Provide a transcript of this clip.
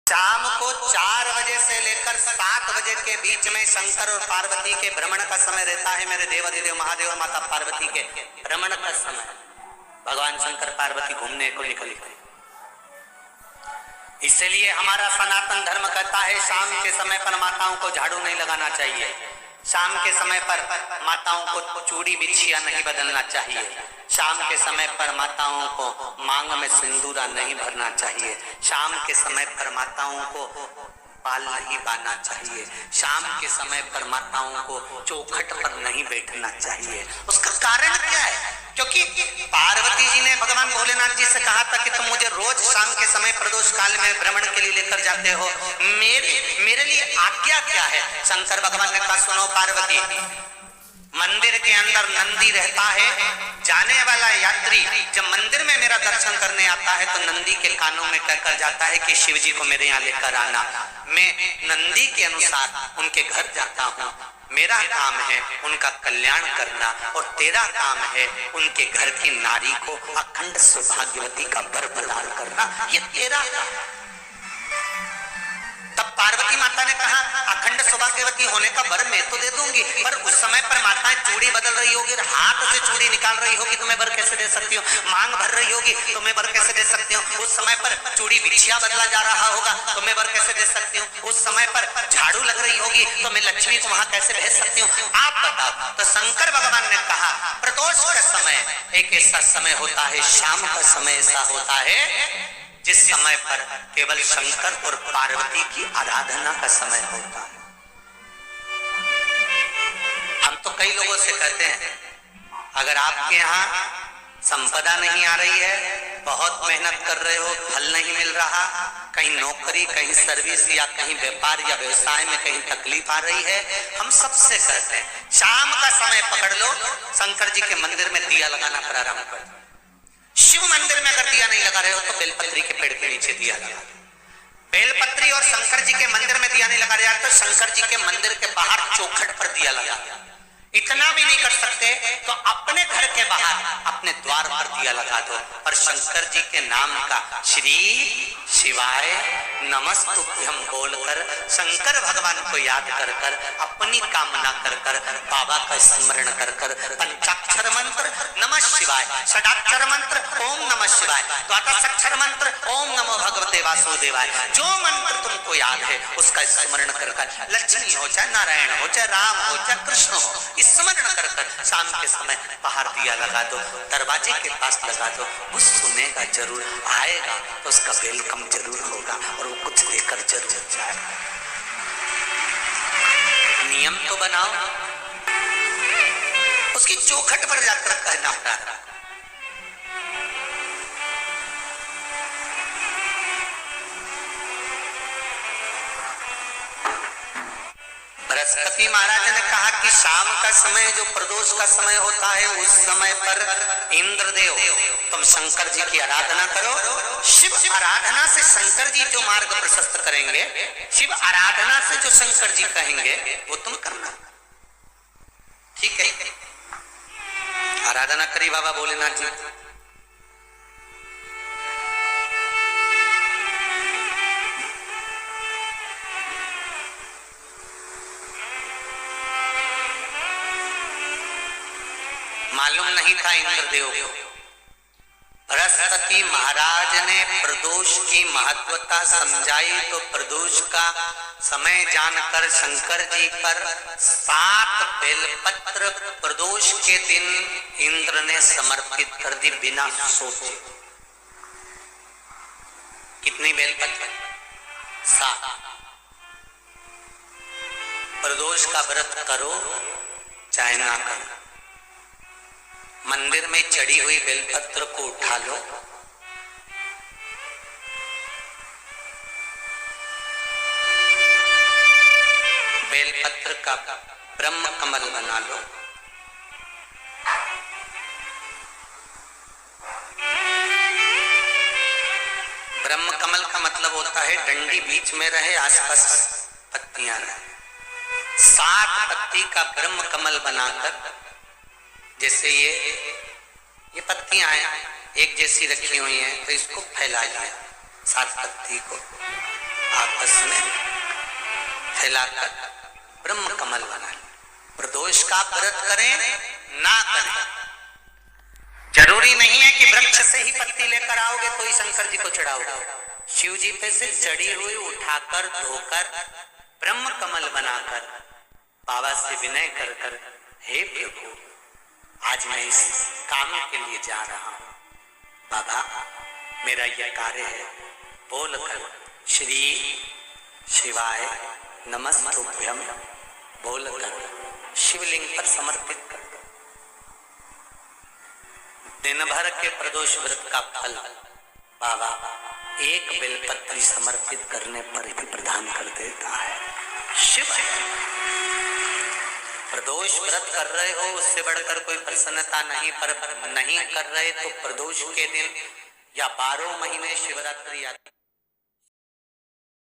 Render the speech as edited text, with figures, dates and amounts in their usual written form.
शाम को 4 बजे से लेकर 7 बजे के बीच में शंकर और पार्वती के भ्रमण का समय रहता है। मेरे देवाधिदेव महादेव माता पार्वती के भ्रमण का समय, भगवान शंकर पार्वती घूमने को निकल गए। इसलिए हमारा सनातन धर्म कहता है शाम के समय पर माताओं को झाड़ू नहीं लगाना चाहिए, शाम के समय पर माताओं को चूड़ी बिछिया नहीं बदलना चाहिए, शाम के समय पर माताओं को मांग में सिंदूरा नहीं भरना चाहिए, शाम के समय पर माताओं को बाल नहीं बांधना चाहिए, शाम के समय पर माताओं को चौखट पर नहीं बैठना चाहिए। उसका कारण क्या है? क्योंकि पार्वती जी ने भगवान भोलेनाथ जी से कहा था कि तुम मुझे रोज शाम के समय प्रदोष काल में भ्रमण के लिए लेकर जाते हो, मेरे लिए आज्ञा क्या है? शंकर भगवान ने कहा सुनो पार्वती, मंदिर के अंदर नंदी रहता है, जाने वाला यात्री जब मंदिर में मेरा दर्शन करने आता है तो नंदी के कानों में कहकर जाता है कि शिव जी को मेरे यहाँ लेकर आना। मैं नंदी के अनुसार उनके घर जाता हूँ। मेरा काम है उनका कल्याण करना और तेरा काम है उनके घर की नारी को अखंड सौभाग्यवती का वर प्रदान करना, ये तेरा काम। तब पार्वती माता ने कहा अखंड सौभाग्यवती होने का वर मैं तो दे दूंगी, पर उस समय पर माताएं चूड़ी बदल रही होगी, हाथ से चूड़ी निकाल रही होगी तो मैं वर कैसे दे सकती हूँ? मांग भर रही होगी तो मैं वर कैसे दे सकती हूँ? उस समय पर चूड़ी बिछिया बदला जा रहा होगा तो मैं वर कैसे दे सकती हूँ? उस समय पर झाड़ू लग रही होगी तो मैं लक्ष्मी को वहां कैसे भेज सकती हूँ? आप बताओ। तो शंकर भगवान ने कहा प्रदोष का समय एक ऐसा समय होता है, शाम का समय ऐसा होता है जिस समय पर केवल शंकर और पार्वती की आराधना का समय होता है। हम तो कई लोगों से कहते हैं अगर आपके यहाँ संपदा नहीं आ रही है, बहुत मेहनत कर रहे हो, फल नहीं मिल रहा, कहीं नौकरी, कहीं सर्विस या कहीं व्यापार या व्यवसाय में कहीं तकलीफ आ रही है, हम सबसे कहते हैं शाम का समय पकड़ लो, शंकर जी के मंदिर में दिया लगाना प्रारंभ कर दो। शिव मंदिर में अगर दिया नहीं लगा रहे हो तो बेलपत्री के पेड़ के नीचे दिया लगा। बेलपत्री और शंकर जी के मंदिर में दिया नहीं लगा रहा तो शंकर जी के मंदिर के बाहर चौखट पर दिया लगा। इतना भी नहीं कर सकते तो अपने घर के बाहर अपने द्वार पर दिया लगा दो, पर शंकर जी के नाम का श्री शिवाय नमस्तुभ्यं बोलकर शंकर भगवान को याद कर कर अपनी कामना कर कर बाबा का स्मरण कर कर पंचाक्षर मंत्र नमः शिवाय, षडाक्षर मंत्र ओम नमः शिवाय, द्वादशाक्षर मंत्र ओम नमो भगवते वासुदेवाय, जो मंत्र तुमको याद है उसका स्मरण कर कर लक्ष्मी हो चाहे नारायण हो चाहे राम हो चाहे कृष्ण हो, स्मरण कर कर शाम के समय बाहर दिया लगा दो, दरवाजे के पास लगा दो। वो सुनेगा जरूर, आएगा तो उसका वेलकम जरूर होगा और वो कुछ देकर जरूर जाएगा। नियम तो बनाओ, उसकी चौखट पर जाकर कहना होता। बृहस्पति महाराज ने कहा कि शाम का समय जो प्रदोष का समय होता है उस समय पर इंद्रदेव तुम शंकर जी की आराधना करो। शिव आराधना से शंकर जी जो मार्ग प्रशस्त करेंगे, शिव आराधना से जो शंकर जी कहेंगे वो तुम करना, ठीक है? आराधना करी बाबा भोलेनाथ जी। मालूम नहीं था इंद्रदेव को। बृहस्पति महाराज ने प्रदोष की महत्वता समझाई तो प्रदोष का समय जानकर शंकर जी पर 7 बेलपत्र प्रदोष के दिन इंद्र ने समर्पित कर दी बिना सोचे। कितनी बेलपत्र? 7। प्रदोष का व्रत करो चाहे ना करो, मंदिर में चढ़ी हुई बेलपत्र को उठा लो, बेलपत्र का ब्रह्म कमल बना लो, ब्रह्म कमल का मतलब होता है डंडी बीच में रहे, आसपास पत्तियां रहे। 7 पत्ती का ब्रह्म कमल बनाकर, जैसे ये पत्तियां हैं एक जैसी रखी हुई हैं तो इसको फैला लिया, 7 पत्ती को आप में फैलाकर ब्रह्म कमल बना ले। प्रदोष का व्रत करें ना करें, जरूरी नहीं है कि वृक्ष से ही पत्ती लेकर आओगे तो ही शंकर जी को चढ़ाओगे। शिव जी पे से चढ़ी हुई उठाकर धोकर ब्रह्म कमल बनाकर बाबा से विनय कर कर, हे प्रभु आज मैं इस काम के लिए जा रहा हूं, बाबा मेरा यह कार्य है, बोलकर श्री शिवाय नमस्तुभ्यम बोलकर शिवलिंग पर समर्पित कर। दिन भर के प्रदोष व्रत का फल बाबा एक बेलपत्री समर्पित करने पर ही प्रदान कर देता है। शिव प्रदोष व्रत कर रहे हो उससे बढ़कर कोई प्रसन्नता नहीं, पर नहीं कर रहे तो प्रदोष के दिन या 12 महीने शिवरात्रि आती